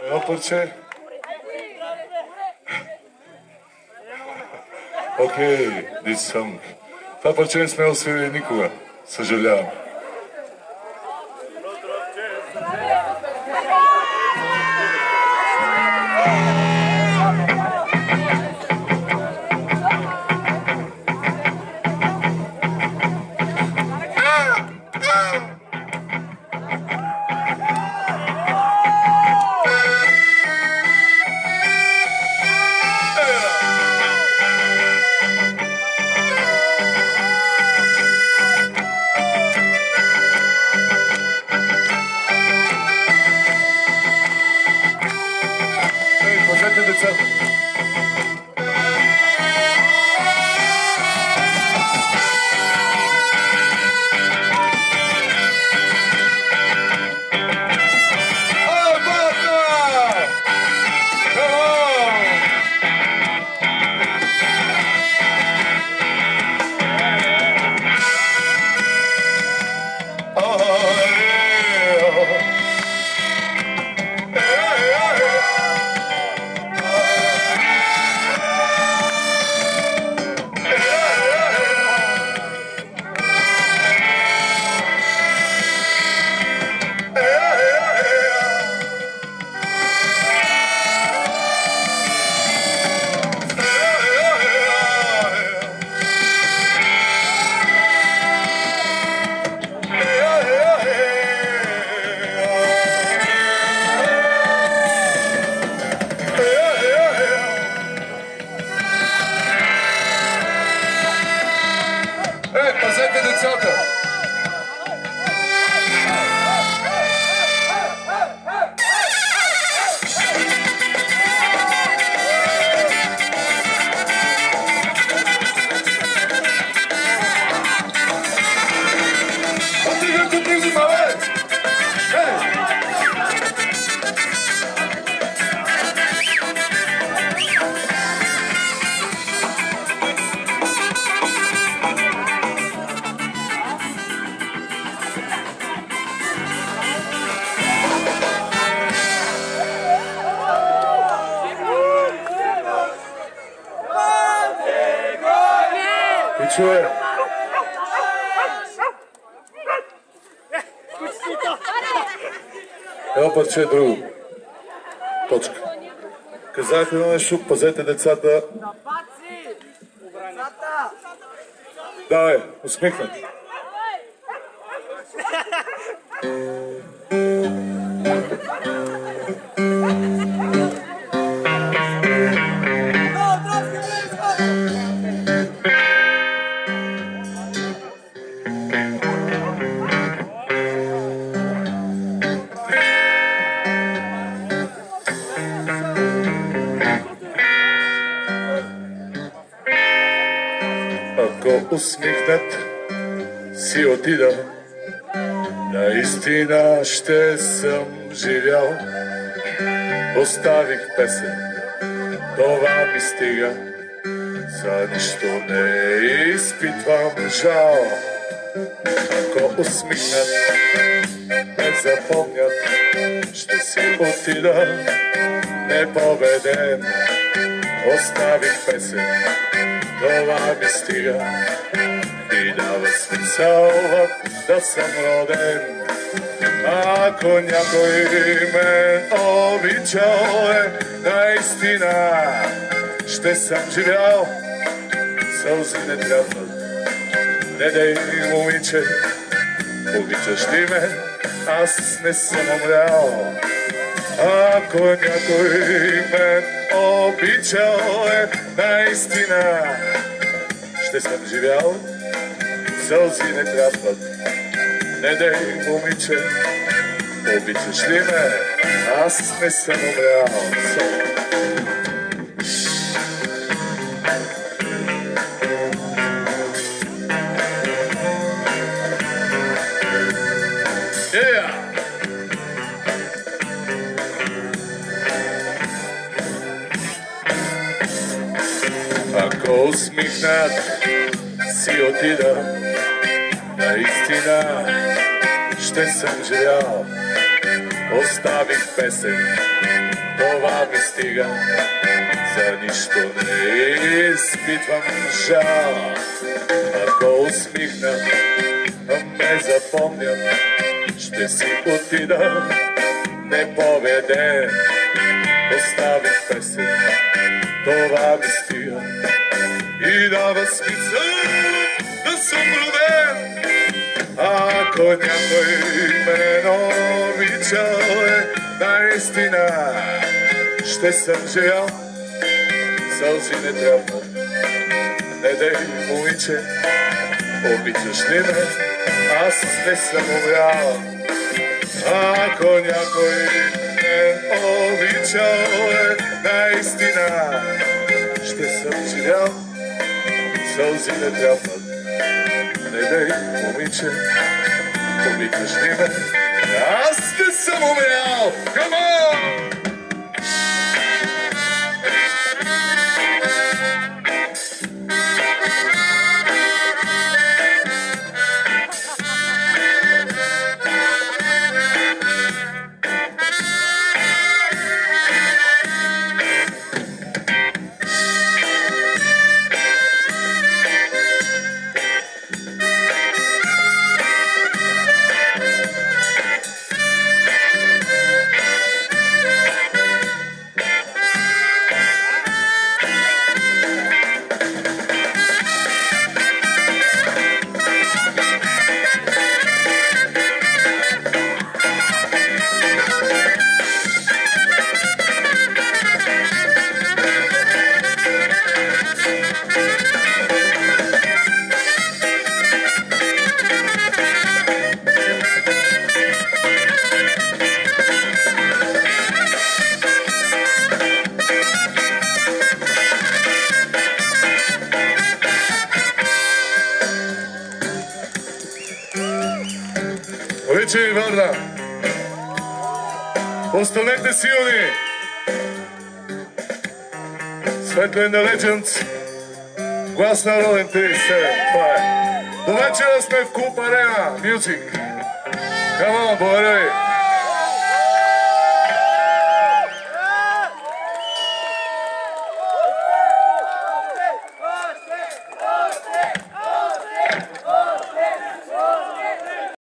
Едно парче. Окей, this song. Това парче не сме освирили никога. Съжалявам. Едно парче е друго. Точка. Казах едно нещо, пазете децата. Давай, усмихнат. Усмихнат си отида, наистина ще съм живял. Оставих песен, това ми стига, за нищо не изпитвам жал. Ако усмихнат ме запомнят, ще си отида непобеден. Оставих песен, това ми стига и дава смисъл да съм роден. Ако някой мен обичал, наистина ще съм живял. Сълзи не трябват, не дей, момиче, обичаш ли ме, аз не съм умрял. Ако някой мен обичал, наистина ще съм живял. Сълзи не трябват, не дей, момиче, обичаш ли ме, аз не съм умрял. Ако усмихнат си отида, наистина ще съм живял. Оставих песен, това ми стига, за нищо не изпитвам жал. Ако усмихна, ме запомнят, ще си отида неповеден. Оставих песен, това ми стига и дава смисъл да съм роден. Ако някой ме обичал, наистина ще съм живял. Сълзи не трябва, не дей, момиче, обичаш ли ме? Аз не съм умрял. Ако някой ме обичал, наистина ще съм живял. Сълзи не трябва, не дей, момиче, обичаш ли ме? Аз не съм умрял. Come on! Рече и Варна, останете силни! Светлин на Legends, глас на Роден 37, това е. До вечера сме в Клуб Арена Мюзик. Come on, благодаря ви!